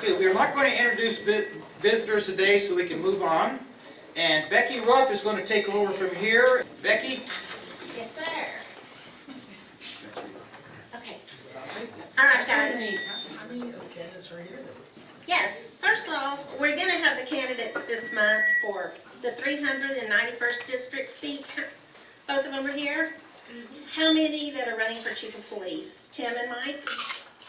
Okay, we are not going to introduce visitors today, so we can move on. And Becky Rupp is going to take over from here. Becky? Yes, sir. Okay. All right, guys. How many candidates are here? Yes, first off, we're going to have the candidates this month for the 391st District seat. Both of them are here. How many that are running for chief of police? Tim and Mike?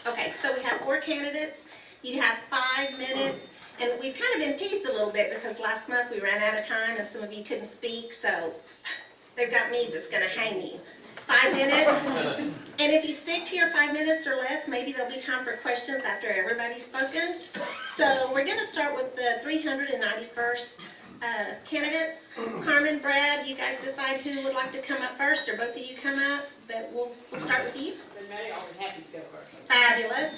Okay, so we have 4 candidates. You have 5 minutes. And we've kind of been teased a little bit because last month we ran out of time and some of you couldn't speak, so they've got me that's going to hang you. 5 minutes. And if you stick to your 5 minutes or less, maybe there'll be time for questions after everybody's spoken. So we're going to start with the 391st candidates. Carmen, Brad, you guys decide who would like to come up first, or both of you come up, but we'll start with you. I'll be happy to go first. Fabulous.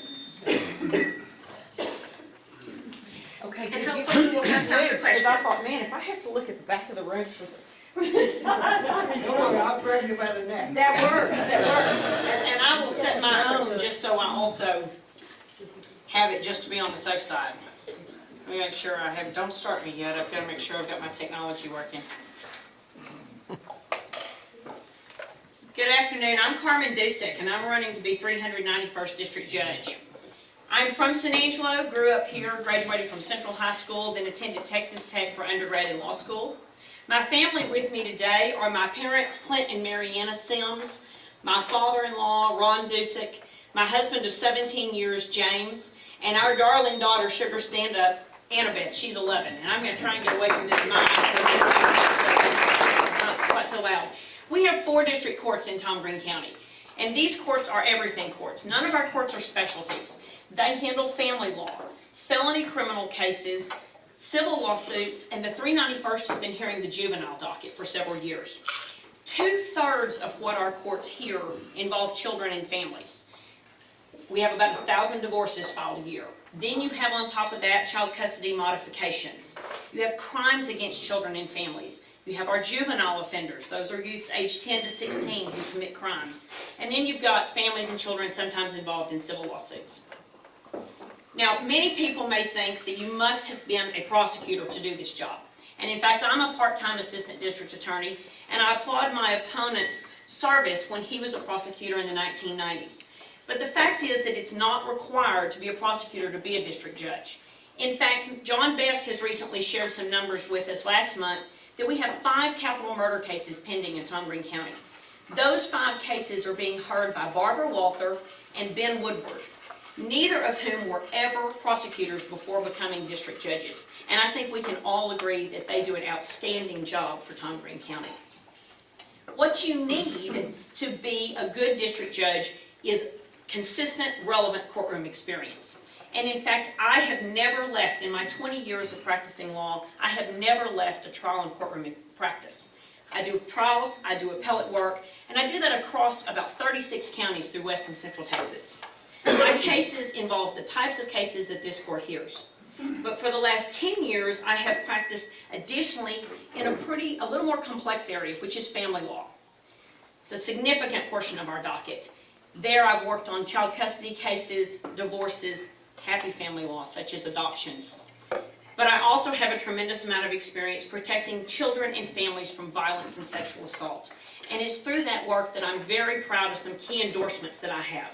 Okay, And hopefully we'll have time for because questions. I thought, man, if I have to look at the back of the room for I'll grab you by the neck. that works. And I will set my own just so I also have it just to be on the safe side. Let me make sure I have, don't start me yet, I've got to make sure I've got my technology working. Good afternoon, I'm Carmen Dusick, and I'm running to be 391st District Judge. I'm from San Angelo, grew up here, graduated from Central High School, then attended Texas Tech for undergrad and law school. My family with me today are my parents, Clint and Mariana Sims, my father-in-law, Ron Dusick, my husband of 17 years, James, and our darling daughter, Sugar Stand-Up, Annabeth. She's 11, and I'm going to try and get away from this mic so it's not quite so loud. We have 4 district courts in Tom Green County, and these courts are everything courts. None of our courts are specialties. They handle family law, felony criminal cases, civil lawsuits, and the 391st has been hearing the juvenile docket for several years. 2/3 of what our courts hear involve children and families. We have about 1,000 divorces filed a year. Then you have on top of that child custody modifications. You have crimes against children and families. You have our juvenile offenders. Those are youths aged 10 to 16 who commit crimes. And then you've got families and children sometimes involved in civil lawsuits. Now, many people may think that you must have been a prosecutor to do this job. And in fact, I'm a part-time assistant district attorney, and I applaud my opponent's service when he was a prosecutor in the 1990s. But the fact is that it's not required to be a prosecutor to be a district judge. In fact, John Best has recently shared some numbers with us last month that we have 5 capital murder cases pending in Tom Green County. Those 5 cases are being heard by Barbara Walther and Ben Woodward, neither of whom were ever prosecutors before becoming district judges. And I think we can all agree that they do an outstanding job for Tom Green County. What you need to be a good district judge is consistent, relevant courtroom experience. And in fact, I have never left, in my 20 years of practicing law, I have never left a trial and courtroom practice. I do trials, I do appellate work, and I do that across about 36 counties through West and Central Texas. My cases involve the types of cases that this court hears. But for the last 10 years, I have practiced additionally in a little more complex area, which is family law. It's a significant portion of our docket. There I've worked on child custody cases, divorces, happy family law, such as adoptions. But I also have a tremendous amount of experience protecting children and families from violence and sexual assault. And it's through that work that I'm very proud of some key endorsements that I have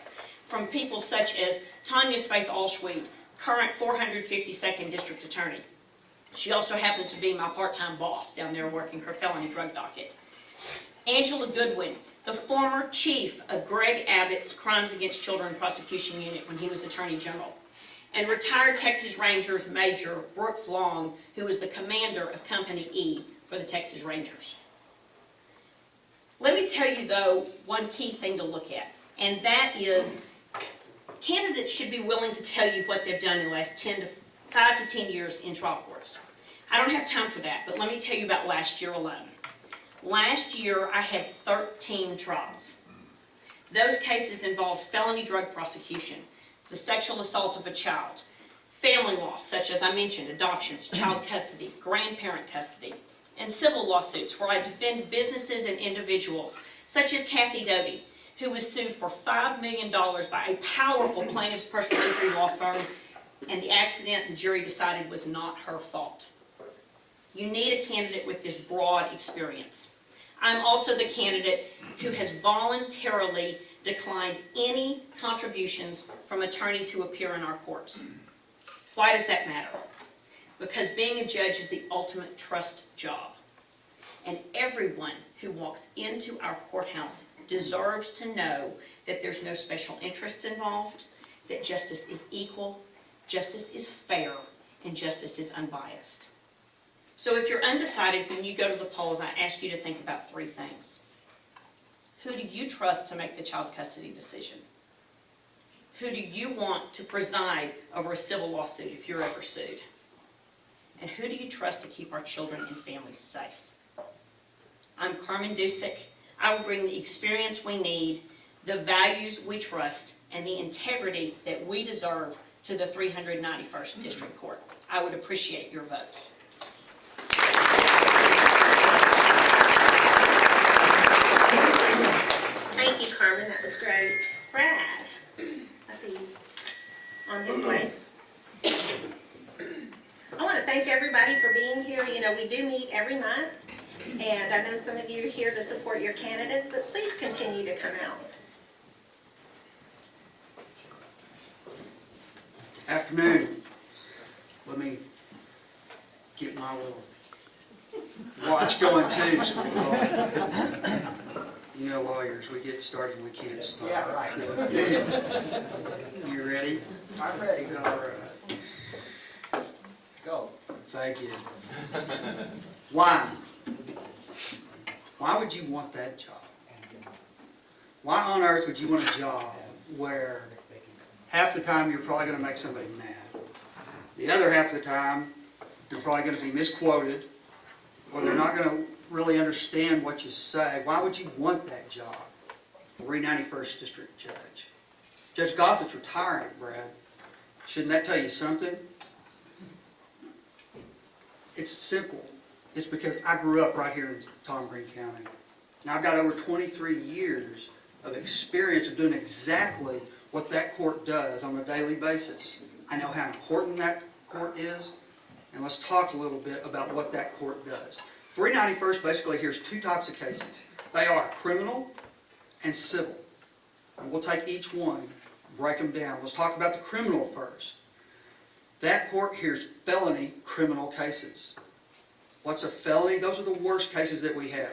from people such as Tanya Spaeth-Allschweed, current 452nd District Attorney. She also happens to be my part-time boss down there working her felony drug docket. Angela Goodwin, the former chief of Greg Abbott's Crimes Against Children Prosecution Unit when he was Attorney General. And retired Texas Rangers Major Brooks Long, who was the commander of Company E for the Texas Rangers. Let me tell you, though, one key thing to look at, and that is candidates should be willing to tell you what they've done in the last 5 to 10 years in trial courts. I don't have time for that, but let me tell you about last year alone. Last year, I had 13 trials. Those cases involved felony drug prosecution, the sexual assault of a child, family law, such as I mentioned, adoptions, child custody, grandparent custody, and civil lawsuits where I defend businesses and individuals, such as Kathy Doty, who was sued for $5 million by a powerful plaintiff's personal injury law firm and the accident the jury decided was not her fault. You need a candidate with this broad experience. I'm also the candidate who has voluntarily declined any contributions from attorneys who appear in our courts. Why does that matter? Because being a judge is the ultimate trust job. And everyone who walks into our courthouse deserves to know that there's no special interests involved, that justice is equal, justice is fair, and justice is unbiased. So if you're undecided when you go to the polls, I ask you to think about three things. Who do you trust to make the child custody decision? Who do you want to preside over a civil lawsuit if you're ever sued? And who do you trust to keep our children and families safe? I'm Carmen Dusick. I will bring the experience we need, the values we trust, and the integrity that we deserve to the 391st District Court. I would appreciate your votes. Thank you, Carmen, that was great. Brad, I see he's on his way. I want to thank everybody for being here. You know, we do meet every month, and I know some of you are here to support your candidates, but please continue to come out. Afternoon. Let me get my little watch going too. So you know, lawyers, we get started and we can't stop. Yeah, right. You ready? I'm ready. All right. Go. Thank you. Why? Why would you want that job? Why on earth would you want a job where half the time you're probably going to make somebody mad? The other half of the time, you're probably going to be misquoted, or they're not going to really understand what you say. Why would you want that job? 391st District Judge. Judge Gossett's retiring, Brad. Shouldn't that tell you something? It's simple. It's because I grew up right here in Tom Green County. And I've got over 23 years of experience of doing exactly what that court does on a daily basis. I know how important that court is, and let's talk a little bit about what that court does. 391st basically hears two types of cases. They are criminal and civil. And we'll take each one, break them down. Let's talk about the criminal first. That court hears felony criminal cases. What's a felony? Those are the worst cases that we have.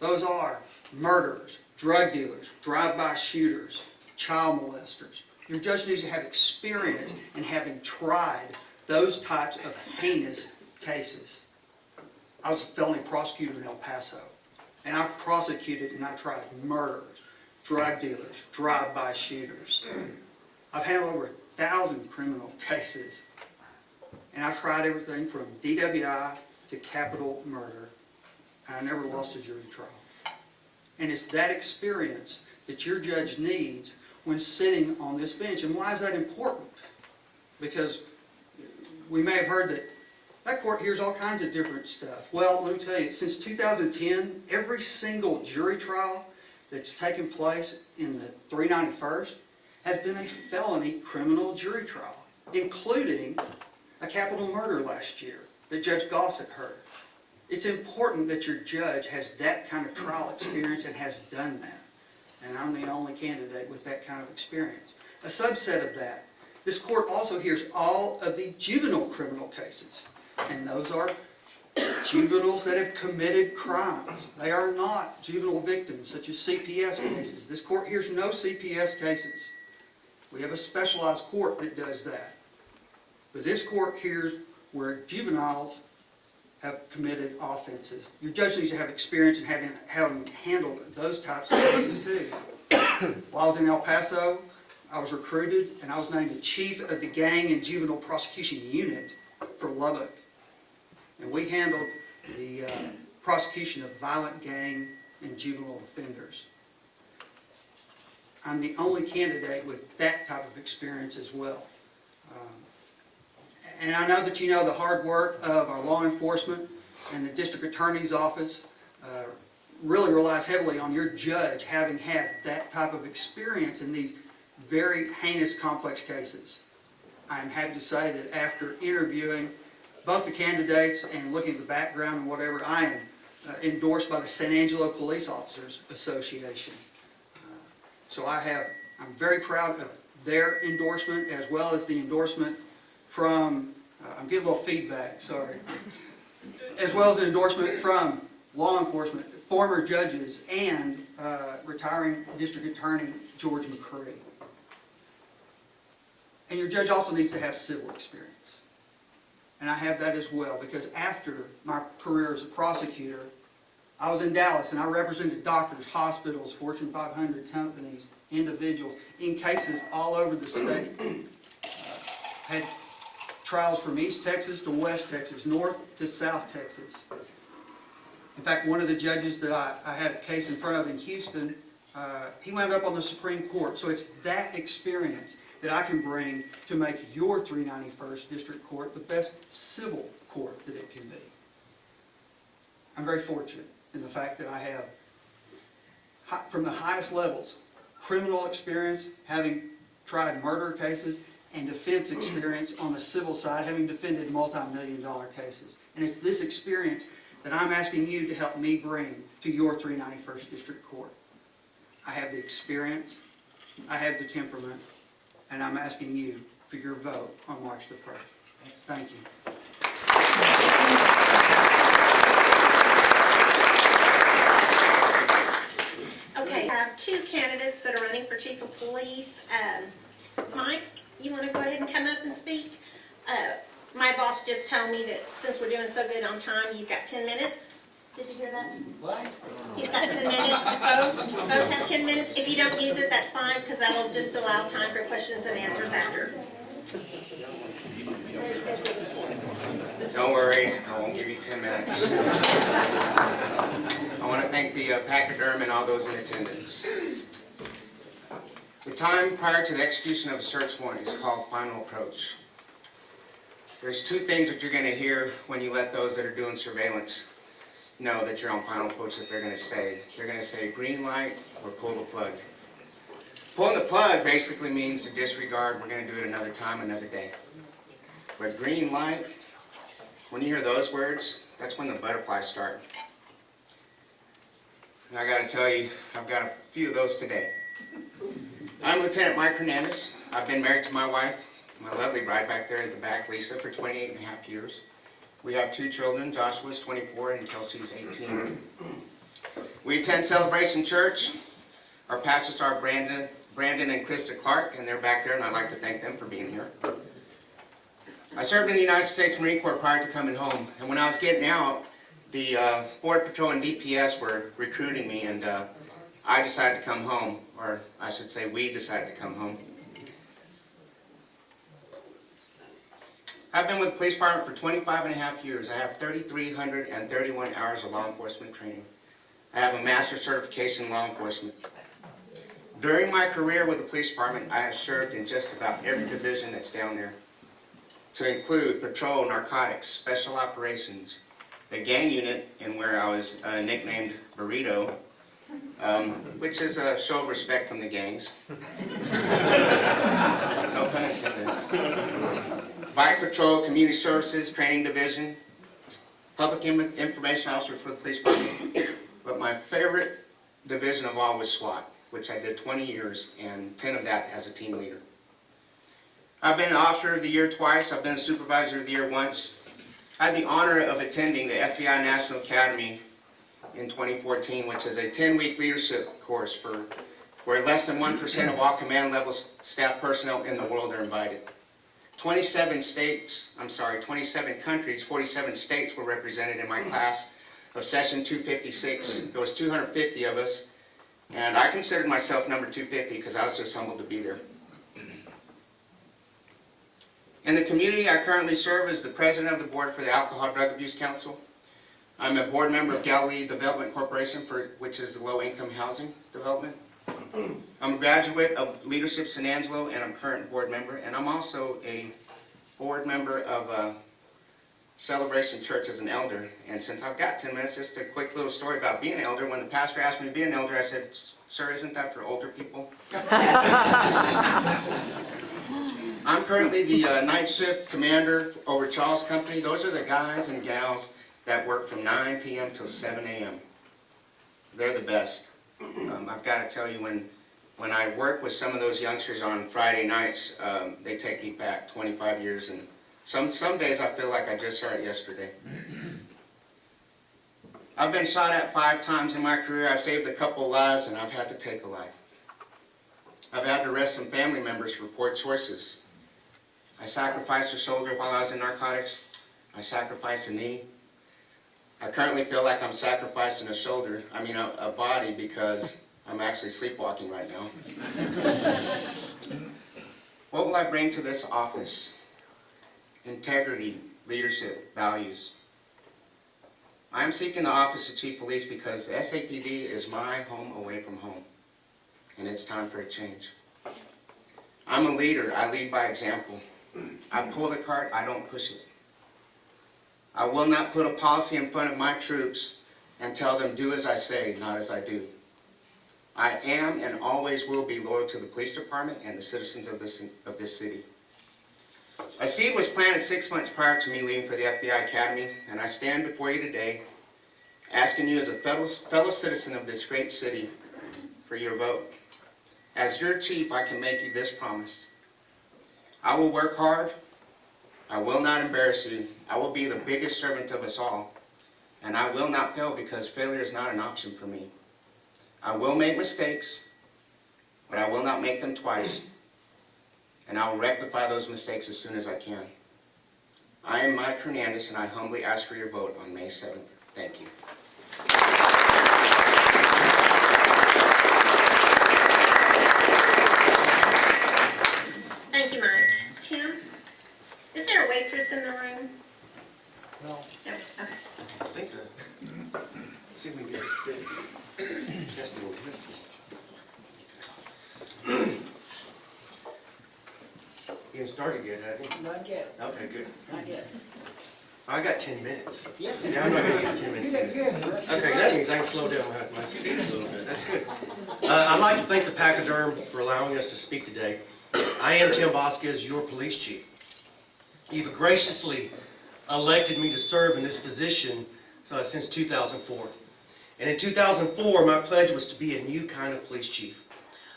Those are murderers, drug dealers, drive-by shooters, child molesters. Your judge needs to have experience in having tried those types of heinous cases. I was a felony prosecutor in El Paso, and I prosecuted and I tried murderers, drug dealers, drive-by shooters. I've handled over 1,000 criminal cases, and I've tried everything from DWI to capital murder, and I never lost a jury trial. And it's that experience that your judge needs when sitting on this bench. And why is that important? Because we may have heard that that court hears all kinds of different stuff. Well, let me tell you, since 2010, every single jury trial that's taken place in the 391st has been a felony criminal jury trial, including a capital murder last year that Judge Gossett heard. It's important that your judge has that kind of trial experience and has done that. And I'm the only candidate with that kind of experience. A subset of that, this court also hears all of the juvenile criminal cases. And those are juveniles that have committed crimes. They are not juvenile victims, such as CPS cases. This court hears no CPS cases. We have a specialized court that does that. But this court hears where juveniles have committed offenses. Your judge needs to have experience in having handled those types of cases too. While I was in El Paso, I was recruited and I was named the chief of the gang and juvenile prosecution unit for Lubbock. And we handled the prosecution of violent gang and juvenile offenders. I'm the only candidate with that type of experience as well. And I know that you know the hard work of our law enforcement and the district attorney's office really relies heavily on your judge having had that type of experience in these very heinous, complex cases. I'm happy to say that after interviewing both the candidates and looking at the background and whatever, I am endorsed by the San Angelo Police Officers Association. So I'm very proud of their endorsement, as well as the endorsement from, I'm getting a little feedback, sorry, as well as an endorsement from law enforcement, former judges, and retiring District Attorney George McCree. And your judge also needs to have civil experience. And I have that as well, because after my career as a prosecutor, I was in Dallas and I represented doctors, hospitals, Fortune 500 companies, individuals, in cases all over the state. Had trials from East Texas to West Texas, North to South Texas. In fact, one of the judges that I had a case in front of in Houston, he wound up on the Supreme Court. So it's that experience that I can bring to make your 391st District Court the best civil court that it can be. I'm very fortunate in the fact that I have, from the highest levels, criminal experience, having tried murder cases, and defense experience on the civil side, having defended multi-million-dollar cases. And it's this experience that I'm asking you to help me bring to your 391st District Court. I have the experience, I have the temperament, and I'm asking you for your vote on March the 1st. Thank you. Okay, I have two candidates that are running for chief of police. Mike, you want to go ahead and come up and speak? My boss just told me that since we're doing so good on time, you've got 10 minutes. Did you hear that? What? He's got 10 minutes. Both have 10 minutes. If you don't use it, that's fine, because that'll just allow time for questions and answers after. Don't worry, I won't give you 10 minutes. I want to thank the Pachyderm and all those in attendance. The time prior to the execution of a search warrant is called final approach. There's two things that you're going to hear when you let those that are doing surveillance know that you're on final approach that they're going to say. They're going to say green light or pull the plug. Pulling the plug basically means to disregard, we're going to do it another time, another day. But green light, when you hear those words, that's when the butterflies start. And I got to tell you, I've got a few of those today. I'm Lieutenant Mike Hernandez. I've been married to my wife, my lovely bride back there at the back, Lisa, for 28 and a half years. We have two children, Joshua's 24 and Kelsey's 18. We attend Celebration Church. Our pastors are Brandon and Krista Clark, and they're back there, and I'd like to thank them for being here. I served in the United States Marine Corps prior to coming home, and when I was getting out, the Border Patrol and DPS were recruiting me, and I decided to come home, or I should say we decided to come home. I've been with the police department for 25 and a half years. I have 3,331 hours of law enforcement training. I have a master's certification in law enforcement. During my career with the police department, I have served in just about every division that's down there, to include patrol, narcotics, special operations, the gang unit, and where I was nicknamed Burrito, which is a show of respect from the gangs. No pun intended. Bike Patrol, Community Services, Training Division, Public Information Officer for the Police Department. But my favorite division of all was SWAT, which I did 20 years, and 10 of that as a team leader. I've been an Officer of the Year twice. I've been a Supervisor of the Year once. I had the honor of attending the FBI National Academy in 2014, which is a 10-week leadership course where less than 1% of all command level staff personnel in the world are invited. 27 countries, 47 states were represented in my class of session 256. There was 250 of us, and I considered myself number 250 because I was just humbled to be there. In the community, I currently serve as the president of the board for the Alcohol Drug Abuse Council. I'm a board member of Galilee Development Corporation, which is the low-income housing development. I'm a graduate of Leadership San Angelo, and I'm a current board member. And I'm also a board member of Celebration Church as an elder. And since I've got 10 minutes, just a quick little story about being an elder. When the pastor asked me to be an elder, I said, "Sir, isn't that for older people?" I'm currently the night shift commander over Charles Company. Those are the guys and gals that work from 9 p.m. till 7 a.m. They're the best. I've got to tell you, when I work with some of those youngsters on Friday nights, they take me back 25 years, and some days I feel like I just saw it yesterday. I've been shot at 5 times in my career. I've saved a couple lives, and I've had to take a life. I've had to arrest some family members for poor choices. I sacrificed a shoulder while I was in narcotics. I sacrificed a knee. I currently feel like I'm sacrificing a shoulder, a body, because I'm actually sleepwalking right now. What will I bring to this office? Integrity, leadership, values. I am seeking the office of Chief Police because the SAPD is my home away from home, and it's time for a change. I'm a leader. I lead by example. I pull the cart, I don't push it. I will not put a policy in front of my troops and tell them do as I say, not as I do. I am and always will be loyal to the police department and the citizens of this city. A seed was planted 6 months prior to me leaving for the FBI Academy, and I stand before you today asking you as a fellow citizen of this great city for your vote. As your chief, I can make you this promise. I will work hard. I will not embarrass you. I will be the biggest servant of us all. And I will not fail because failure is not an option for me. I will make mistakes, but I will not make them twice. And I will rectify those mistakes as soon as I can. I am Mike Hernandez, and I humbly ask for your vote on May 7th. Thank you. Thank you, Mike. Tim, is there a waitress in the room? No. No, okay. I think see if we can get it straight. Testing, You haven't started yet, have you? Not yet, Okay, good. not yet. I got 10 minutes. Yes. Yeah, I'm not gonna use 10 You minutes. did good. That's Okay, good. that means I can slow down my speed a little bit. That's good. I'd like to thank the Pachyderm for allowing us to speak today. I am Tim Vasquez, your police chief. You've graciously elected me to serve in this position since 2004. And in 2004, my pledge was to be a new kind of police chief.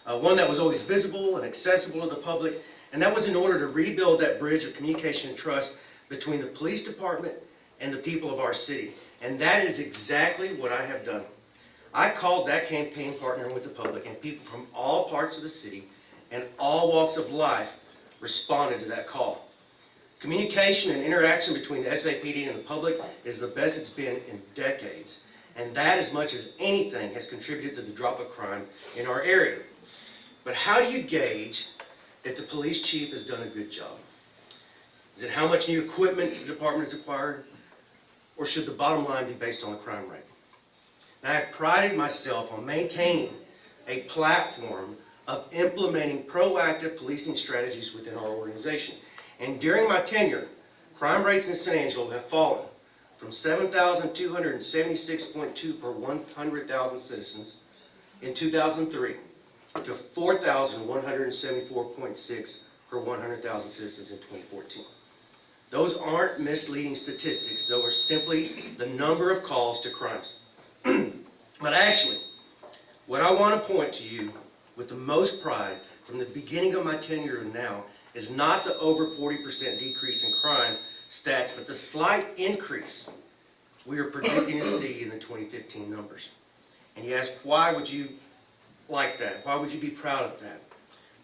One that was always visible and accessible to the public, and that was in order to rebuild that bridge of communication and trust between the police department and the people of our city. And that is exactly what I have done. I called that campaign partnering with the public, and people from all parts of the city and all walks of life responded to that call. Communication and interaction between the SAPD and the public is the best it's been in decades. And that, as much as anything, has contributed to the drop of crime in our area. But how do you gauge if the police chief has done a good job? Is it how much new equipment the department has acquired? Or should the bottom line be based on the crime rate? Now, I have prided myself on maintaining a platform of implementing proactive policing strategies within our organization. And during my tenure, crime rates in San Angelo have fallen from 7,276.2 per 100,000 citizens in 2003 to 4,174.6 per 100,000 citizens in 2014. Those aren't misleading statistics, those are simply the number of calls to crimes. But actually, what I want to point to you with the most pride from the beginning of my tenure and now is not the over 40% decrease in crime stats, but the slight increase we are predicting to see in the 2015 numbers. And you ask, why would you like that? Why would you be proud of that?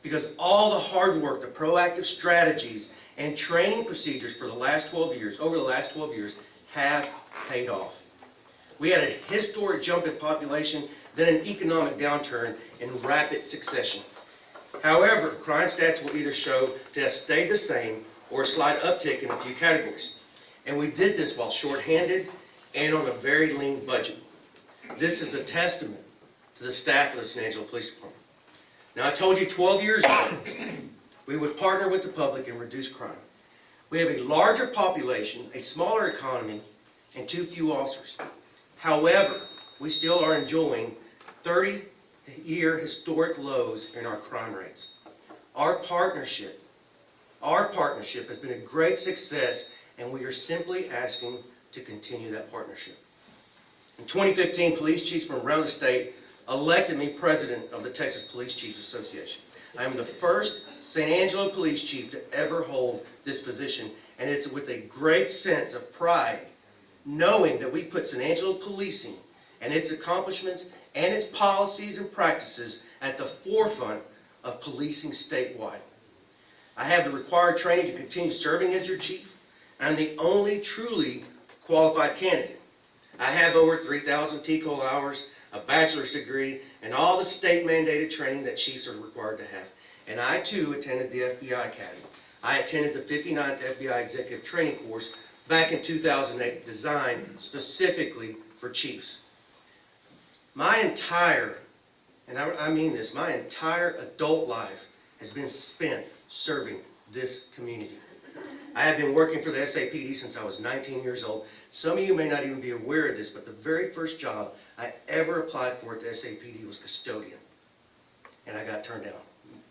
Because all the hard work, the proactive strategies, and training procedures for the last 12 years, over the last 12 years, have paid off. We had a historic jump in population, then an economic downturn in rapid succession. However, crime stats will either show to have stayed the same or a slight uptick in a few categories. And we did this while shorthanded and on a very lean budget. This is a testament to the staff of the San Angelo Police Department. Now, I told you 12 years ago we would partner with the public and reduce crime. We have a larger population, a smaller economy, and too few officers. However, we still are enjoying 30-year historic lows in our crime rates. Our partnership Our partnership has been a great success, and we are simply asking to continue that partnership. In 2015, police chiefs from around the state elected me president of the Texas Police Chiefs Association. I am the first San Angelo police chief to ever hold this position, and it's with a great sense of pride knowing that we put San Angelo policing and its accomplishments and its policies and practices at the forefront of policing statewide. I have the required training to continue serving as your chief. I'm the only truly qualified candidate. I have over 3,000 TCOL hours, a bachelor's degree, and all the state mandated training that chiefs are required to have. And I too attended the FBI Academy. I attended the 59th FBI Executive Training Course back in 2008, designed specifically for chiefs. My entire, and I mean this, my entire adult life has been spent serving this community. I have been working for the SAPD since I was 19 years old. Some of you may not even be aware of this, but the very first job I ever applied for at the SAPD was custodian. And I got turned down.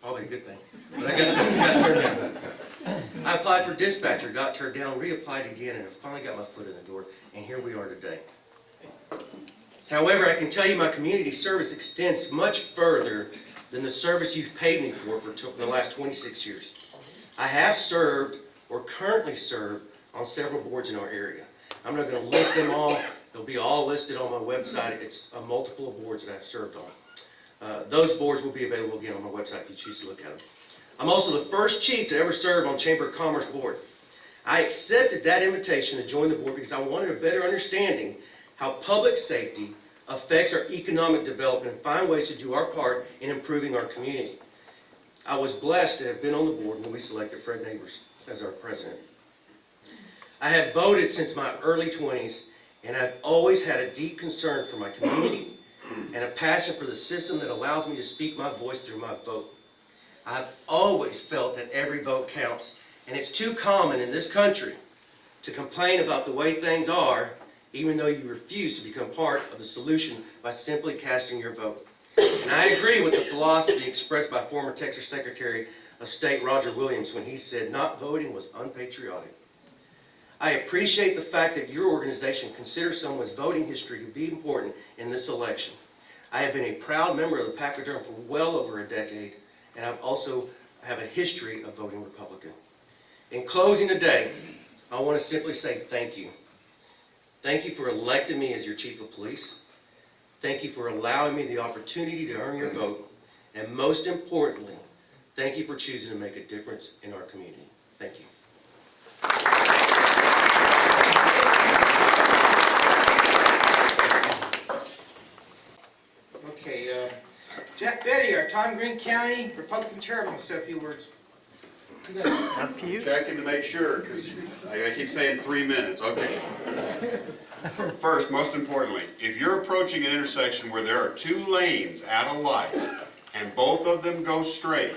Probably a good thing, but I got turned down. I applied for dispatcher, got turned down, reapplied again, and I finally got my foot in the door, and here we are today. However, I can tell you my community service extends much further than the service you've paid me for the last 26 years. I have served or currently serve on several boards in our area. I'm not going to list them all. They'll be all listed on my website. It's a multiple of boards that I've served on. Those boards will be available again on my website if you choose to look at them. I'm also the first chief to ever serve on Chamber of Commerce board. I accepted that invitation to join the board because I wanted a better understanding how public safety affects our economic development and find ways to do our part in improving our community. I was blessed to have been on the board when we selected Fred Neighbors as our president. I have voted since my early 20s, and I've always had a deep concern for my community and a passion for the system that allows me to speak my voice through my vote. I've always felt that every vote counts, and it's too common in this country to complain about the way things are, even though you refuse to become part of the solution by simply casting your vote. And I agree with the philosophy expressed by former Texas Secretary of State Roger Williams when he said not voting was unpatriotic. I appreciate the fact that your organization considers someone's voting history to be important in this election. I have been a proud member of the Pachyderm for well over a decade, and I also have a history of voting Republican. In closing today, I want to simply say thank you. Thank you for electing me as your chief of police. Thank you for allowing me the opportunity to earn your vote. And most importantly, thank you for choosing to make a difference in our community. Thank you. Okay, Jeff Betty, our Tom Green County Republican Chairman, will say a few words. Checking to make sure, because I keep saying 3 minutes, okay. First, most importantly, if you're approaching an intersection where there are 2 lanes at a light, and both of them go straight,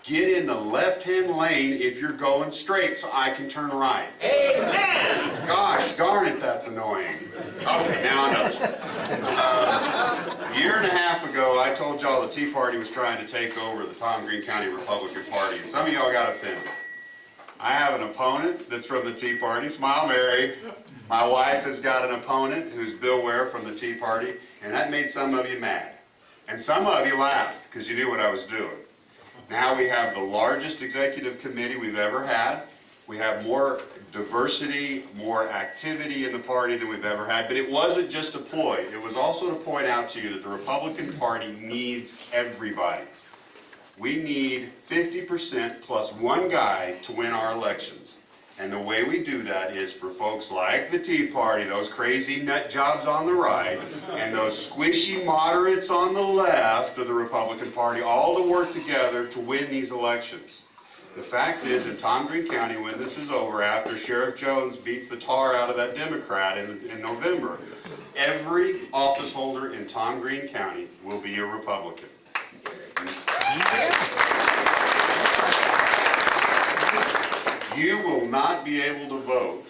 get in the left-hand lane if you're going straight so I can turn right. Amen! Gosh darn it, that's annoying. Okay, now I know. A year and a half ago, I told y'all the Tea Party was trying to take over the Tom Green County Republican Party, and some of y'all got offended. I have an opponent that's from the Tea Party, Smile Mary. My wife has got an opponent who's Bill Ware from the Tea Party, and that made some of you mad. And some of you laughed because you knew what I was doing. Now we have the largest executive committee we've ever had. We have more diversity, more activity in the party than we've ever had. But it wasn't just a ploy. It was also to point out to you that the Republican Party needs everybody. We need 50% plus one guy to win our elections. And the way we do that is for folks like the Tea Party, those crazy nut jobs on the right, and those squishy moderates on the left of the Republican Party, all to work together to win these elections. The fact is, in Tom Green County, when this is over, after Sheriff Jones beats the tar out of that Democrat in November, every office holder in Tom Green County will be a Republican. You will not be able to vote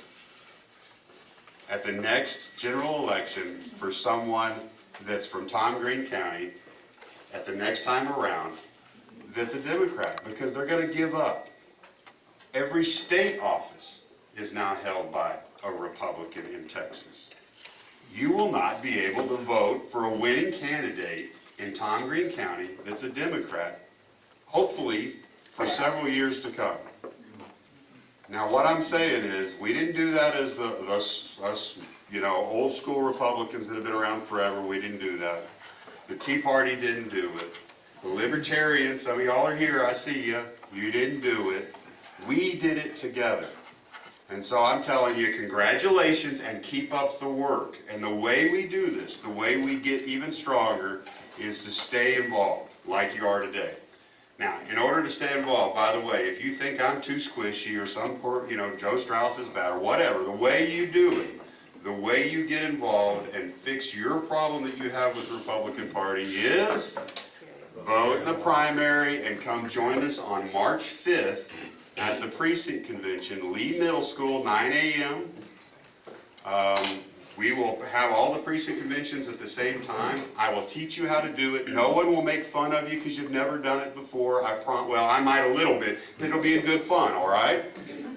at the next general election for someone that's from Tom Green County at the next time around that's a Democrat, because they're going to give up. Every state office is now held by a Republican in Texas. You will not be able to vote for a winning candidate in Tom Green County that's a Democrat, hopefully for several years to come. Now, what I'm saying is, we didn't do that as us, old school Republicans that have been around forever. We didn't do that. The Tea Party didn't do it. The Libertarians, some of y'all are here, I see you. You didn't do it. We did it together. And so I'm telling you, congratulations, and keep up the work. And the way we do this, the way we get even stronger, is to stay involved, like you are today. Now, in order to stay involved, by the way, if you think I'm too squishy or some poor, Joe Strauss is bad or whatever, the way you do it, the way you get involved and fix your problem that you have with the Republican Party is vote in the primary and come join us on March 5th at the precinct convention, Lee Middle School, 9 a.m. We will have all the precinct conventions at the same time. I will teach you how to do it. No one will make fun of you because you've never done it before. Well, I might a little bit, but it'll be in good fun, all right?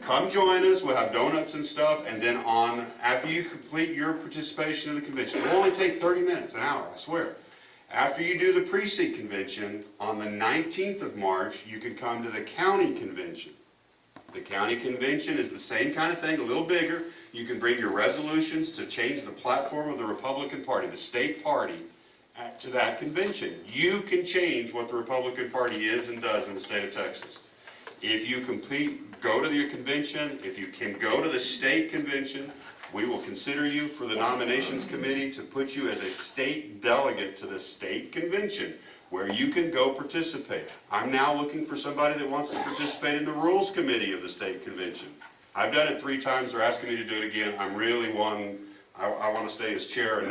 Come join us. We'll have donuts and stuff, and then after you complete your participation in the convention, it'll only take 30 minutes, an hour, I swear. After you do the precinct convention, on the 19th of March, you can come to the county convention. The county convention is the same kind of thing, a little bigger. You can bring your resolutions to change the platform of the Republican Party, the state party, to that convention. You can change what the Republican Party is and does in the state of Texas. If you go to your convention, if you can go to the state convention, we will consider you for the nominations committee to put you as a state delegate to the state convention, where you can go participate. I'm now looking for somebody that wants to participate in the rules committee of the state convention. I've done it 3 times, they're asking me to do it again. I'm really wanting, I want to stay as chair and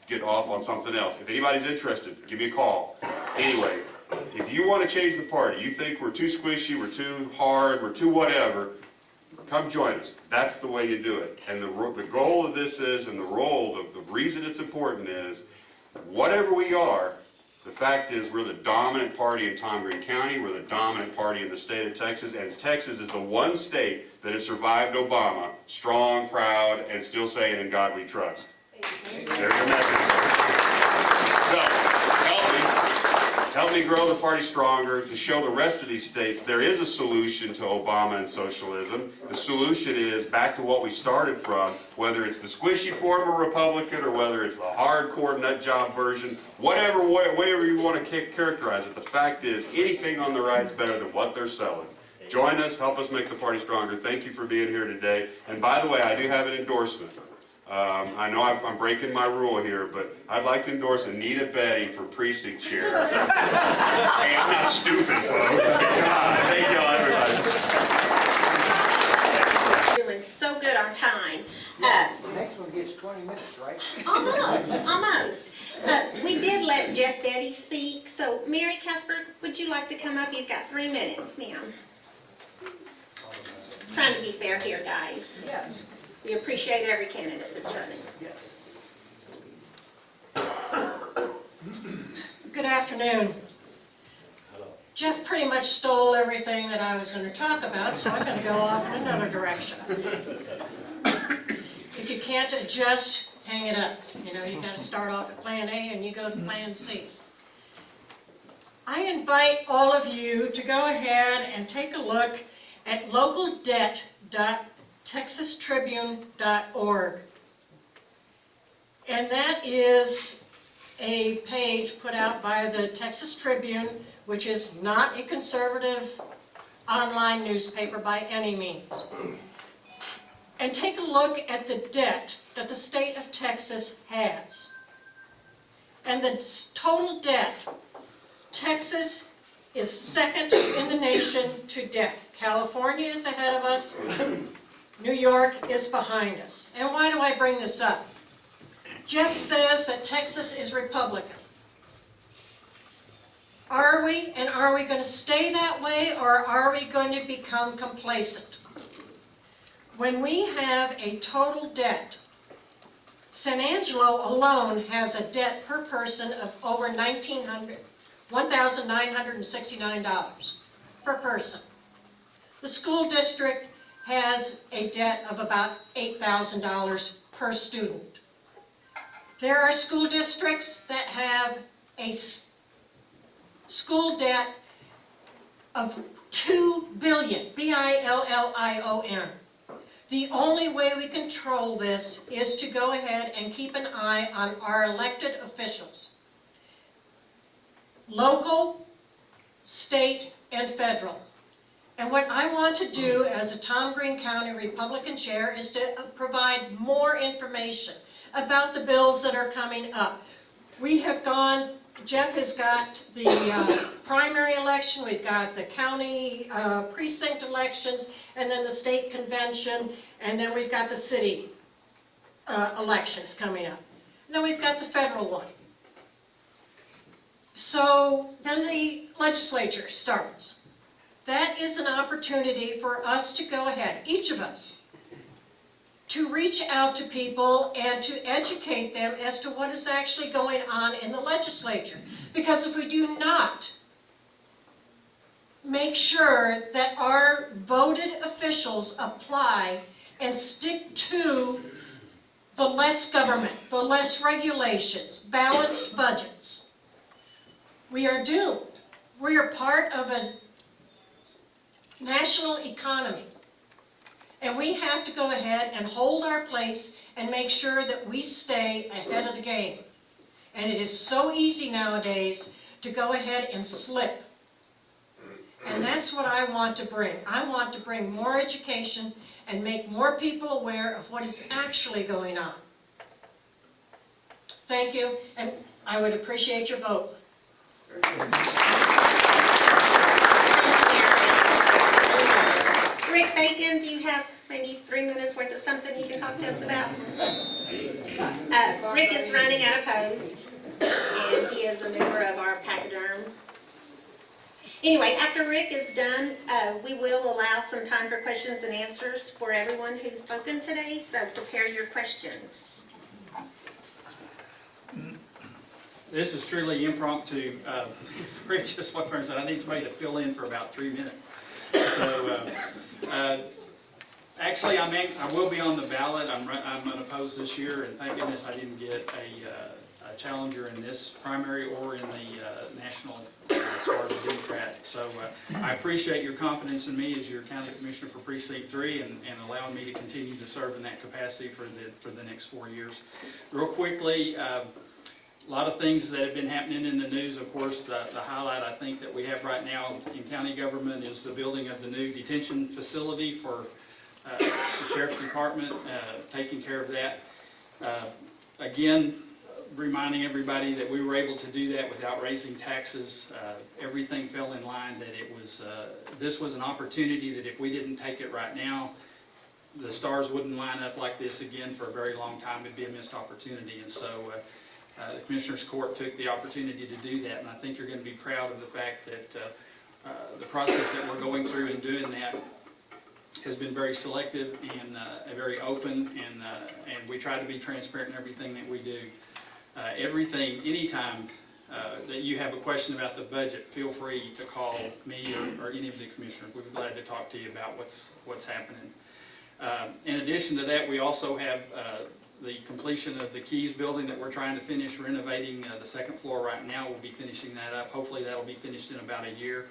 get off on something else. If anybody's interested, give me a call. Anyway, if you want to change the party, you think we're too squishy, we're too hard, we're too whatever, come join us. That's the way you do it. And the goal of this is, and the reason it's important is, whatever we are, the fact is we're the dominant party in Tom Green County, we're the dominant party in the state of Texas, and Texas is the one state that has survived Obama, strong, proud, and still saying, "In God we trust." There's your message. So, help me grow the party stronger, to show the rest of these states there is a solution to Obama and socialism. The solution is back to what we started from, whether it's the squishy form of Republican or whether it's the hardcore nut job version, whatever you want to characterize it. The fact is, anything on the right's better than what they're selling. Join us, help us make the party stronger. Thank you for being here today. And by the way, I do have an endorsement. I know I'm breaking my rule here, but I'd like to endorse Anita Betty for precinct chair. Hey, I'm not stupid, folks. Come on, thank y'all, everybody. Doing so good on time. The next one gets 20 minutes, right? Almost. We did let Jeff Betty speak, so Mary Casper, would you like to come up? You've got 3 minutes, ma'am. Trying to be fair here, guys. Yes. We appreciate every candidate that's running. Yes. Good afternoon. Jeff pretty much stole everything that I was going to talk about, so I'm going to go off in another direction. If you can't adjust, hang it up. You got to start off at plan A and you go to plan C. I invite all of you to go ahead and take a look at localdebt.texastribune.org. And that is a page put out by the Texas Tribune, which is not a conservative online newspaper by any means. And take a look at the debt that the state of Texas has. And the total debt, Texas is second in the nation to debt. California is ahead of us. New York is behind us. And why do I bring this up? Jeff says that Texas is Republican. Are we, and are we going to stay that way, or are we going to become complacent? When we have a total debt, San Angelo alone has a debt per person of over $1,969 per person. The school district has a debt of about $8,000 per student. There are school districts that have a school debt of $2 billion, B-I-L-L-I-O-N. The only way we control this is to go ahead and keep an eye on our elected officials. Local, state, and federal. And what I want to do as a Tom Green County Republican chair is to provide more information about the bills that are coming up. We have gone, Jeff has got the primary election, we've got the county precinct elections, and then the state convention, and then we've got the city elections coming up. And then we've got the federal one. So then the legislature starts. That is an opportunity for us to go ahead, each of us, to reach out to people and to educate them as to what is actually going on in the legislature. Because if we do not make sure that our voted officials apply and stick to the less government, the less regulations, balanced budgets, we are doomed. We are part of a national economy. And we have to go ahead and hold our place and make sure that we stay ahead of the game. And it is so easy nowadays to go ahead and slip. And that's what I want to bring. I want to bring more education and make more people aware of what is actually going on. Thank you, and I would appreciate your vote. Rick Bacon, do you have maybe 3 minutes worth of something you can talk to us about? Rick is running unopposed, and he is a member of our Pachyderm. Anyway, after Rick is done, we will allow some time for questions and answers for everyone who's spoken today, so prepare your questions. This is truly impromptu. Rick just walked around and said, I need somebody to fill in for about 3 minutes. So, actually, I will be on the ballot. I'm unopposed this year, and thank goodness I didn't get a challenger in this primary or in the national as far as a Democrat. So I appreciate your confidence in me as your county commissioner for Precinct 3 and allowing me to continue to serve in that capacity for the next 4 years. Real quickly, a lot of things that have been happening in the news. Of course, the highlight I think that we have right now in county government is the building of the new detention facility for the Sheriff's Department, taking care of that. Again, reminding everybody that we were able to do that without raising taxes. Everything fell in line, that it was, this was an opportunity that if we didn't take it right now, the stars wouldn't line up like this again for a very long time. It'd be a missed opportunity. And so the Commissioners Court took the opportunity to do that, and I think you're going to be proud of the fact that the process that we're going through in doing that has been very selective and very open, and we try to be transparent in everything that we do. Anytime that you have a question about the budget, feel free to call me or any of the commissioners. We'd be glad to talk to you about what's happening. In addition to that, we also have the completion of the Keys building that we're trying to finish renovating. The second floor right now, we'll be finishing that up. Hopefully that'll be finished in about a year.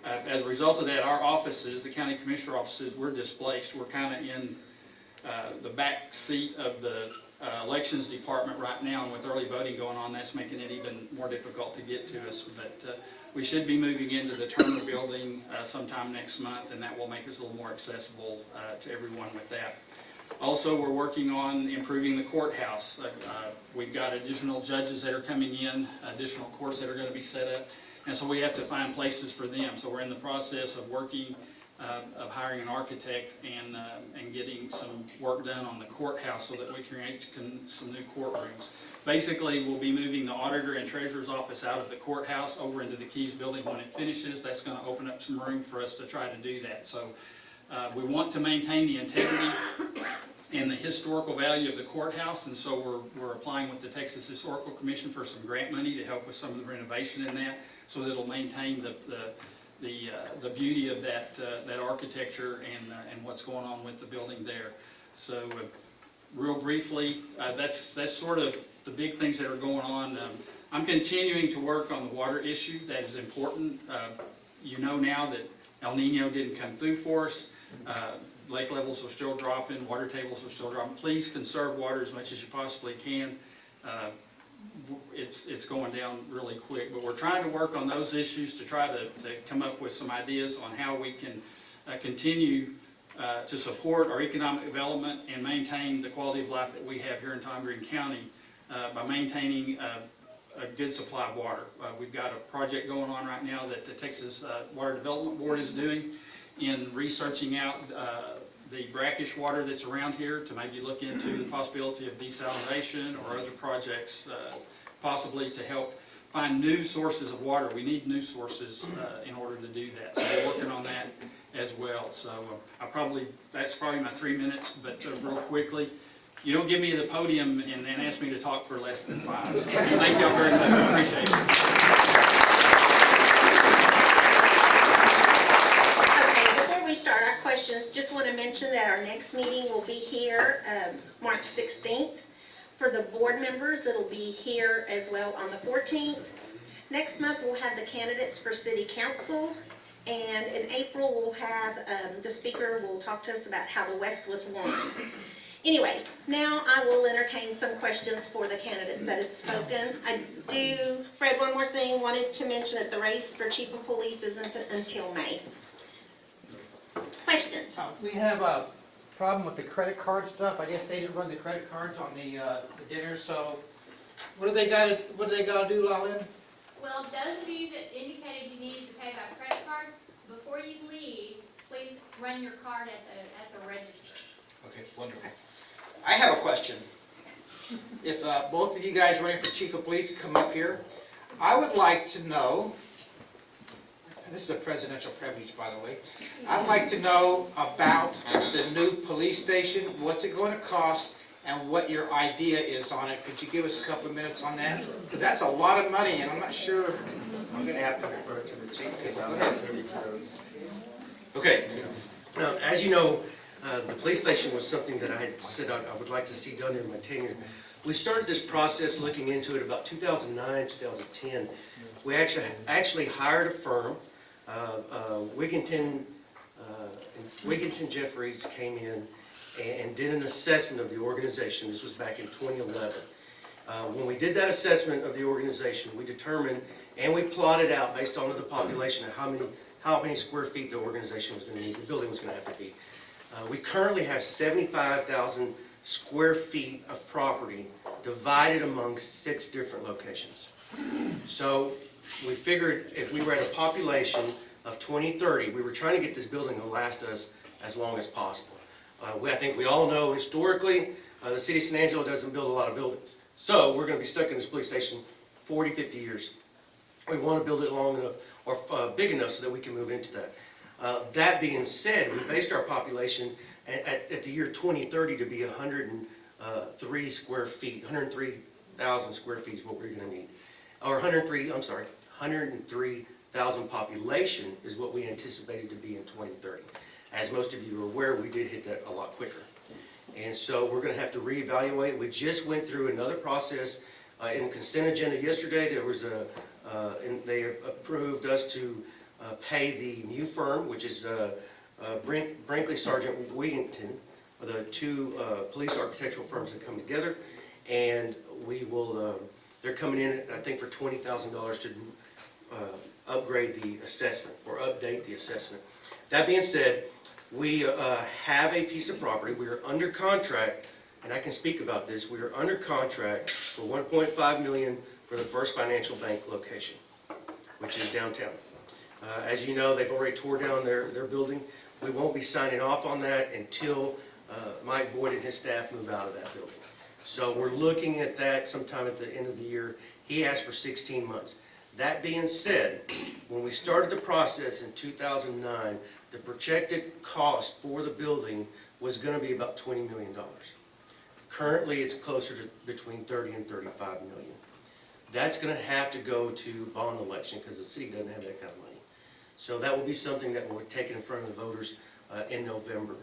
As a result of that, our offices, the county commissioner offices, we're displaced. We're kind of in the back seat of the elections department right now, and with early voting going on, that's making it even more difficult to get to us. But we should be moving into the Turner building sometime next month, and that will make us a little more accessible to everyone with that. Also, we're working on improving the courthouse. We've got additional judges that are coming in, additional courts that are going to be set up, and so we have to find places for them. So we're in the process of working, of hiring an architect and getting some work done on the courthouse so that we can create some new courtrooms. Basically, we'll be moving the auditor and treasurer's office out of the courthouse over into the Keys building when it finishes. That's going to open up some room for us to try to do that. So we want to maintain the integrity and the historical value of the courthouse, and so we're applying with the Texas Historical Commission for some grant money to help with some of the renovation in that, so that it'll maintain the beauty of that architecture and what's going on with the building there. So real briefly, that's sort of the big things that are going on. I'm continuing to work on the water issue. That is important. You know now that El Nino didn't come through for us. Lake levels are still dropping, water tables are still dropping. Please conserve water as much as you possibly can. It's going down really quick, but we're trying to work on those issues to try to come up with some ideas on how we can continue to support our economic development and maintain the quality of life that we have here in Tom Green County by maintaining a good supply of water. We've got a project going on right now that the Texas Water Development Board is doing in researching out the brackish water that's around here to maybe look into the possibility of desalination or other projects possibly to help find new sources of water. We need new sources in order to do that. So we're working on that as well. So that's probably my 3 minutes, but real quickly, you don't give me the podium and then ask me to talk for less than 5. So thank y'all very much. I appreciate it. Okay, before we start our questions, just want to mention that our next meeting will be here March 16th. For the board members, it'll be here as well on the 14th. Next month, we'll have the candidates for city council. And in April, we'll have, the speaker will talk to us about how the West was won. Anyway, now I will entertain some questions for the candidates that have spoken. I do, Fred, one more thing, wanted to mention that the race for chief of police isn't until May. Questions? We have a problem with the credit card stuff. I guess they didn't run the credit cards on the dinner, so what do they gotta do, Lalen? Well, those of you that indicated you needed to pay by credit card, before you leave, please run your card at the register. Okay, wonderful. I have a question. If both of you guys running for chief of police come up here, I would like to know, and this is a presidential privilege, by the way, I'd like to know about the new police station, what's it going to cost, and what your idea is on it. Could you give us a couple of minutes on that? Because that's a lot of money, and I'm not sure. I'm going to have to refer to the chief because I'm not privy to those. Okay. Now, as you know, the police station was something that I had said I would like to see done in my tenure. We started this process looking into it about 2009, 2010. We actually hired a firm. Wigginton Jeffries came in and did an assessment of the organization. This was back in 2011. When we did that assessment of the organization, we determined and we plotted out based on the population of how many square feet the organization was going to need, the building was going to have to be. We currently have 75,000 square feet of property divided among 6 different locations. So we figured if we were at a population of 2030, we were trying to get this building to last us as long as possible. I think we all know historically, the city of San Angelo doesn't build a lot of buildings. So we're going to be stuck in this police station 40, 50 years. We want to build it long enough or big enough so that we can move into that. That being said, we based our population at the year 2030 to be 103 square feet, 103,000 square feet is what we're going to need. Or 103,000 population is what we anticipated to be in 2030. As most of you are aware, we did hit that a lot quicker. And so we're going to have to reevaluate. We just went through another process in the consent agenda yesterday. There was and they approved us to pay the new firm, which is Brinkley Sargent Wigginton, the 2 police architectural firms that come together, and we will. They're coming in, I think, for $20,000 to upgrade the assessment or update the assessment. That being said, we have a piece of property. We are under contract, and I can speak about this. We are under contract for $1.5 million for the First Financial Bank location, which is downtown. As you know, they've already tore down their building. We won't be signing off on that until Mike Boyd and his staff move out of that building. So we're looking at that sometime at the end of the year. He asked for 16 months. That being said, when we started the process in 2009, the projected cost for the building was going to be about $20 million. Currently, it's closer to between 30 and 35 million. That's going to have to go to bond election because the city doesn't have that kind of money. So that will be something that will be taken in front of the voters in November.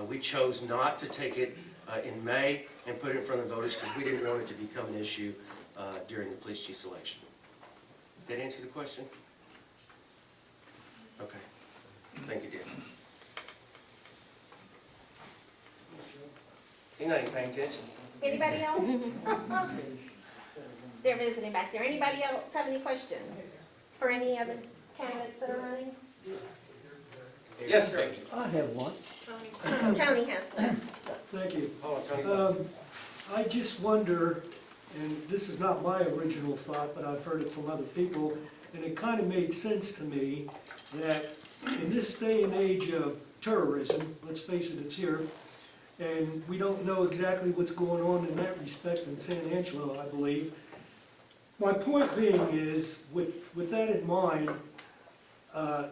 We chose not to take it in May and put it in front of the voters because we didn't want it to become an issue during the police chief's election. Did that answer the question? Okay. Thank you, Dan. You're not even paying attention. Anybody else? They're visiting back there. Anybody else have any questions for any other candidates that are running? Yes, sir. I have one. Tony has one. Thank you. Hold on, Tony. I just wonder, and this is not my original thought, but I've heard it from other people, and it kind of made sense to me that in this day and age of terrorism, let's face it, it's here, and we don't know exactly what's going on in that respect in San Angelo, I believe. My point being is, with that in mind,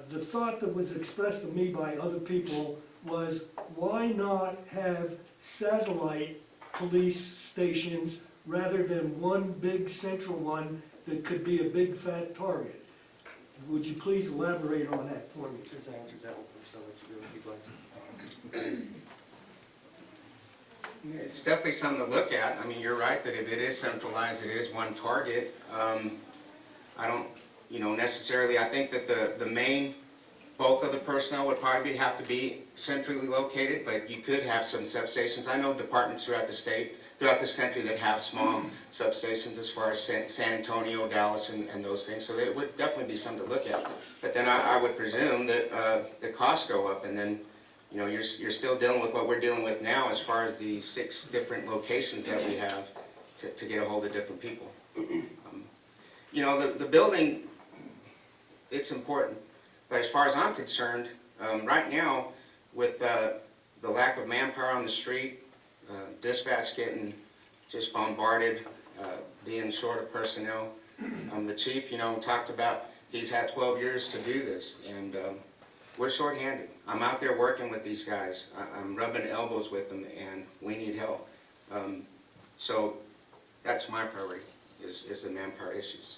the thought that was expressed to me by other people was, why not have satellite police stations rather than one big central one that could be a big fat target? Would you please elaborate on that for me? Since I answered that one first, I'll let you go if you'd like to. It's definitely something to look at. I mean, you're right that if it is centralized, it is one target. I don't, necessarily, I think that the main bulk of the personnel would probably have to be centrally located, but you could have some substations. I know departments throughout the state, throughout this country that have small substations as far as San Antonio, Dallas, and those things. So it would definitely be something to look at. But then I would presume that the costs go up, and then you're still dealing with what we're dealing with now as far as the 6 different locations that we have to get a hold of different people. The building, it's important, but as far as I'm concerned, right now, with the lack of manpower on the street, dispatch getting just bombarded, being short of personnel, the chief, talked about he's had 12 years to do this, and we're shorthanded. I'm out there working with these guys. I'm rubbing elbows with them, and we need help. So that's my priority, is the manpower issues.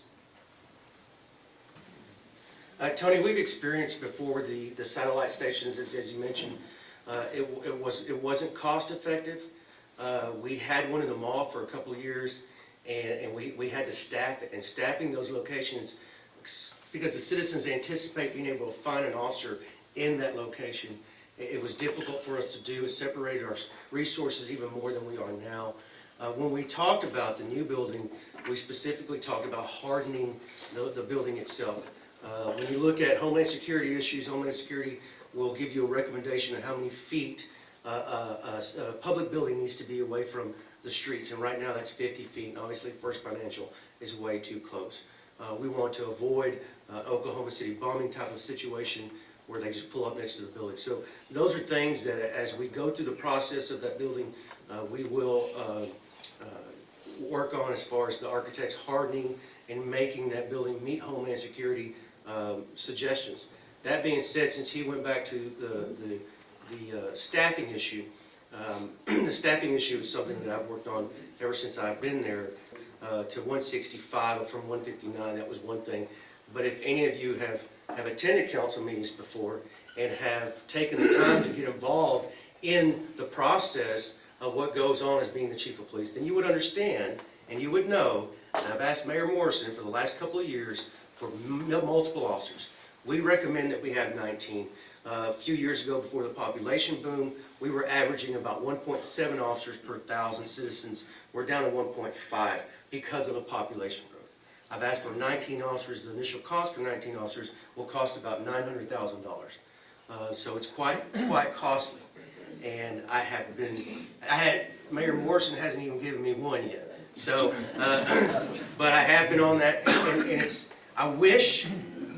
Tony, we've experienced before the satellite stations, as you mentioned, it wasn't cost effective. We had one in the mall for a couple of years, and we had to staff it. And staffing those locations, because the citizens anticipate being able to find an officer in that location, it was difficult for us to do. It separated our resources even more than we are now. When we talked about the new building, we specifically talked about hardening the building itself. When you look at Homeland Security issues, Homeland Security will give you a recommendation of how many feet a public building needs to be away from the streets, and right now that's 50 feet, and obviously First Financial is way too close. We want to avoid Oklahoma City bombing type of situation where they just pull up next to the building. So those are things that as we go through the process of that building, we will work on as far as the architects hardening and making that building meet Homeland Security suggestions. That being said, since he went back to the staffing issue, the staffing issue is something that I've worked on ever since I've been there, to 165 from 159, that was one thing. But if any of you have attended council meetings before and have taken the time to get involved in the process of what goes on as being the chief of police, then you would understand and you would know, and I've asked Mayor Morrison for the last couple of years for multiple officers. We recommend that we have 19. A few years ago, before the population boom, we were averaging about 1.7 officers per 1,000 citizens. We're down to 1.5 because of the population growth. I've asked for 19 officers. The initial cost for 19 officers will cost about $900,000. So it's quite costly. And Mayor Morrison hasn't even given me one yet. So, but I have been on that, and I wish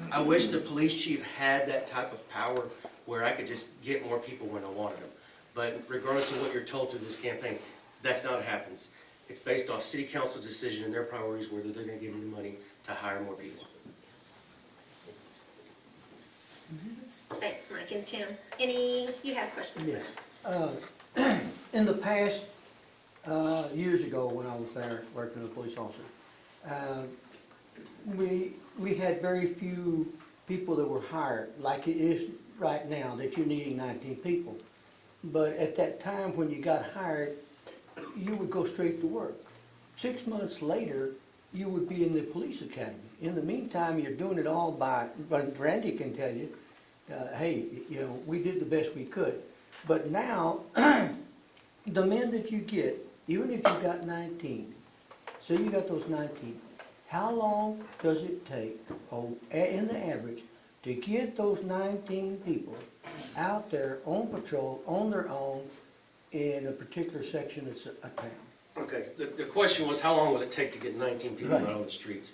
the police chief had that type of power where I could just get more people when I wanted them. But regardless of what you're told through this campaign, that's not what happens. It's based off city council's decision and their priorities, whether they're going to give you the money to hire more people. Thanks, Mike and Tim. You have questions, sir? Yes. In the past, years ago when I was there working as a police officer, we had very few people that were hired, like it is right now, that you're needing 19 people. But at that time when you got hired, you would go straight to work. 6 months later, you would be in the police academy. In the meantime, you're doing it all but Randy can tell you, hey, we did the best we could. But now, the men that you get, even if you got 19, so you got those 19, how long does it take, in the average, to get those 19 people out there on patrol, on their own, in a particular section of town? Okay, the question was, how long will it take to get 19 people Right. out on the streets?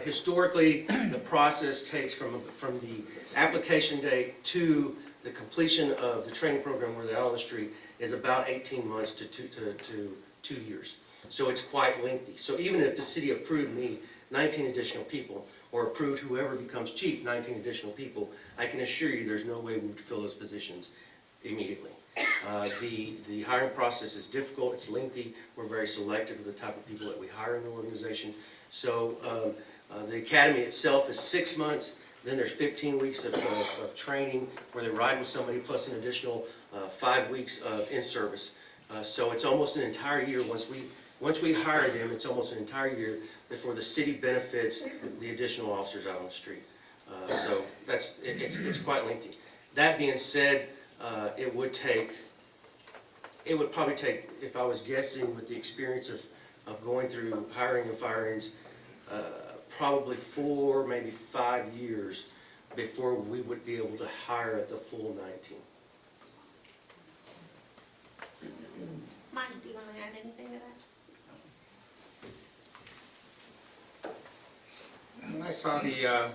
Historically, the process takes from the application date to the completion of the training program where they're out on the street is about 18 months to 2 years. So it's quite lengthy. So even if the city approved me 19 additional people, or approved whoever becomes chief 19 additional people, I can assure you there's no way we would fill those positions immediately. The hiring process is difficult, it's lengthy, we're very selective of the type of people that we hire in the organization. So the academy itself is 6 months, then there's 15 weeks of training where they ride with somebody plus an additional 5 weeks of in-service. So it's almost an entire year. Once we hire them, it's almost an entire year before the city benefits the additional officers out on the street. So it's quite lengthy. That being said, it would probably take, if I was guessing with the experience of going through hiring and firings, probably 4, maybe 5 years before we would be able to hire the full 19. Mike, do you want to add anything to that? When I saw the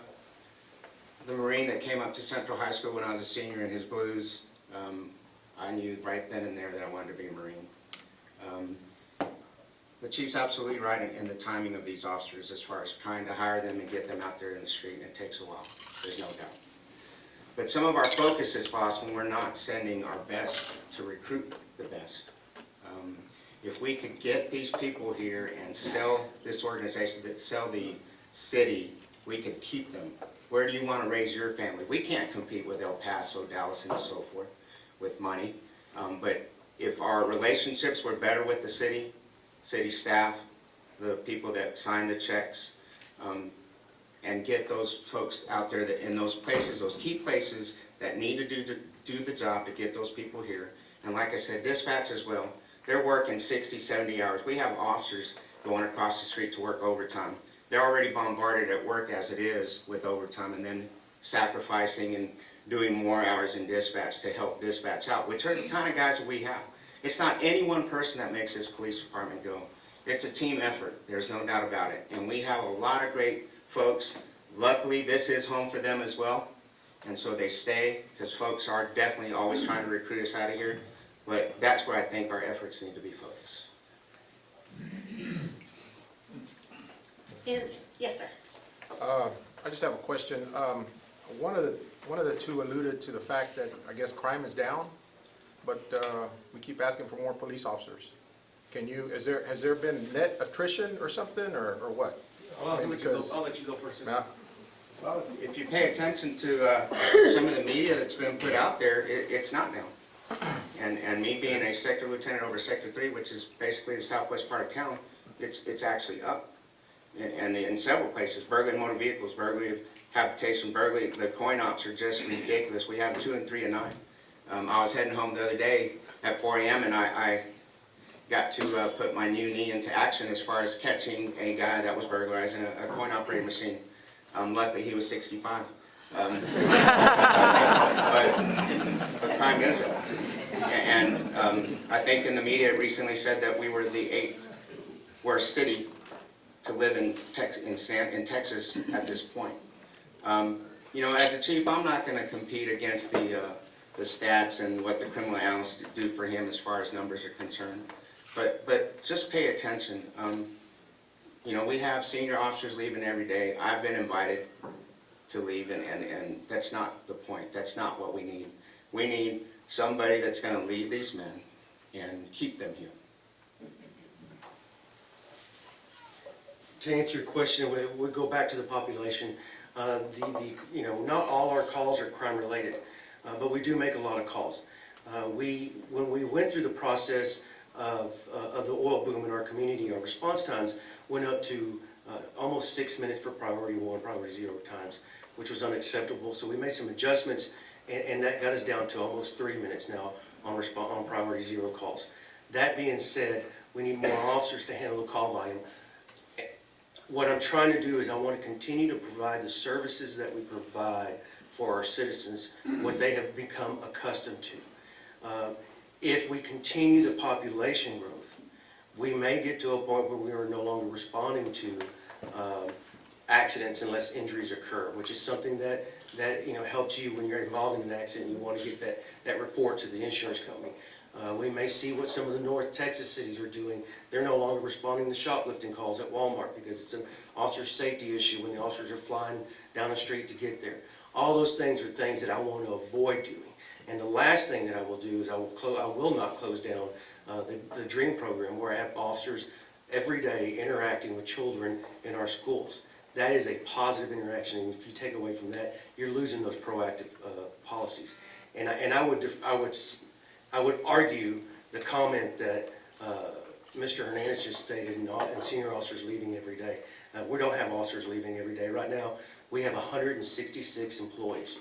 Marine that came up to Central High School when I was a senior in his blues, I knew right then and there that I wanted to be a Marine. The chief's absolutely right in the timing of these officers as far as trying to hire them and get them out there in the street, and it takes a while, there's no doubt. But some of our focus is lost when we're not sending our best to recruit the best. If we could get these people here and sell this organization, sell the city, we could keep them. Where do you want to raise your family? We can't compete with El Paso, Dallas, and so forth with money. But if our relationships were better with the city staff, the people that sign the checks, and get those folks out there that in those places, those key places that need to do the job to get those people here. And like I said, dispatch as well. They're working 60, 70 hours. We have officers going across the street to work overtime. They're already bombarded at work as it is with overtime, and then sacrificing and doing more hours in dispatch to help dispatch out, which are the kind of guys that we have. It's not any one person that makes this police department go. It's a team effort, there's no doubt about it. And we have a lot of great folks. Luckily, this is home for them as well. And so they stay, because folks are definitely always trying to recruit us out of here. But that's where I think our efforts need to be focused. Yes, sir. I just have a question. One of the two alluded to the fact that, I guess, crime is down, but we keep asking for more police officers. Has there been net attrition or something, or what? I'll let you go first. Well, if you pay attention to some of the media that's been put out there, it's not down. And me being a sector lieutenant over Sector 3, which is basically the southwest part of town, it's actually up. And in several places, burglary of motor vehicles, burglary of habitation, burglary, the coin ops are just ridiculous. We have 2 and 3 a night. I was heading home the other day at 4 a.m. and I got to put my new knee into action as far as catching a guy that was burglarizing a coin operating machine. Luckily, he was 65. But crime is up. And I think in the media recently said that we were the 8th worst city to live in Texas at this point. As a chief, I'm not going to compete against the stats and what the criminal analysts do for him as far as numbers are concerned. But just pay attention. We have senior officers leaving every day. I've been invited to leave, and that's not the point. That's not what we need. We need somebody that's going to lead these men and keep them here. To answer your question, we go back to the population. Not all our calls are crime-related, but we do make a lot of calls. When we went through the process of the oil boom in our community, our response times went up to almost 6 minutes for priority 1, priority 0 times, which was unacceptable. So we made some adjustments, and that got us down to almost 3 minutes now on priority 0 calls. That being said, we need more officers to handle the call volume. What I'm trying to do is I want to continue to provide the services that we provide for our citizens, what they have become accustomed to. If we continue the population growth, we may get to a point where we are no longer responding to accidents unless injuries occur, which is something that helps you when you're involved in an accident. You want to get that report to the insurance company. We may see what some of the North Texas cities are doing. They're no longer responding to shoplifting calls at Walmart because it's an officer safety issue when the officers are flying down the street to get there. All those things are things that I want to avoid doing. And the last thing that I will do is I will not close down the DREAM program, where I have officers every day interacting with children in our schools. That is a positive interaction, and if you take away from that, you're losing those proactive policies. And I would argue the comment that Mr. Hernandez just stated, and senior officers leaving every day. We don't have officers leaving every day. Right now, we have 166 employees.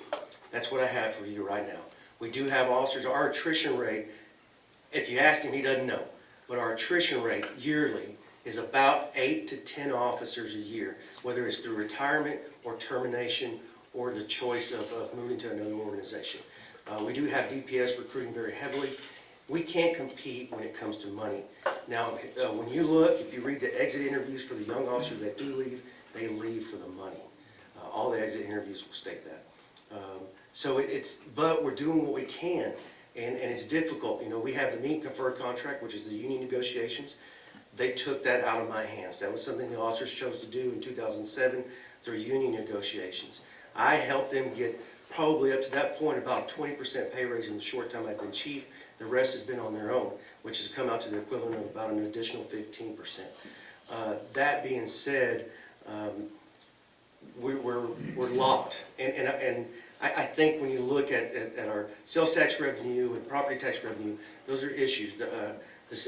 That's what I have for you right now. We do have officers. Our attrition rate, if you asked him, he doesn't know, but our attrition rate yearly is about 8 to 10 officers a year, whether it's through retirement or termination or the choice of moving to another organization. We do have DPS recruiting very heavily. We can't compete when it comes to money. Now, when you look, if you read the exit interviews for the young officers that do leave, they leave for the money. All the exit interviews will state that. But we're doing what we can, and it's difficult. We have the meet and confer contract, which is the union negotiations. They took that out of my hands. That was something the officers chose to do in 2007 through union negotiations. I helped them get probably up to that point about a 20% pay raise in the short time I've been chief. The rest has been on their own, which has come out to the equivalent of about an additional 15%. That being said, we're locked. And I think when you look at our sales tax revenue and property tax revenue, those are issues.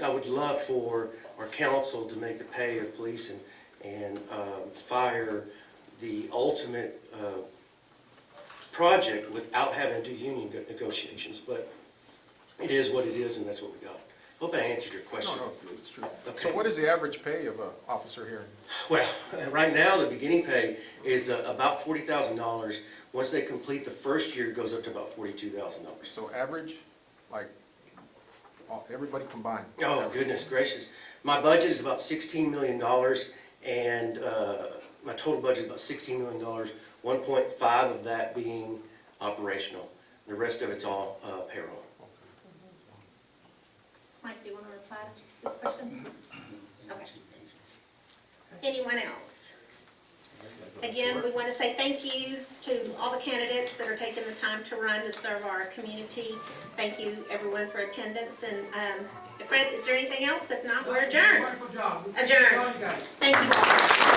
I would love for our council to make the pay of police and fire the ultimate project without having to do union negotiations, but it is what it is, and that's what we got. Hope I answered your question. No, it's true. Okay. So what is the average pay of an officer here? Well, right now, the beginning pay is about $40,000. Once they complete the first year, it goes up to about $42,000. So average, like, everybody combined? Oh, goodness gracious. My budget is about $16 million, and my total budget is about $16 million, 1.5 of that being operational. The rest of it's all payroll. Mike, do you want to reply to this question? Okay. Anyone else? Again, we want to say thank you to all the candidates that are taking the time to run to serve our community. Thank you, everyone, for attendance. And Fred, is there anything else? If not, we're adjourned. Wonderful job. Adjourned. Well, you guys. Thank you all.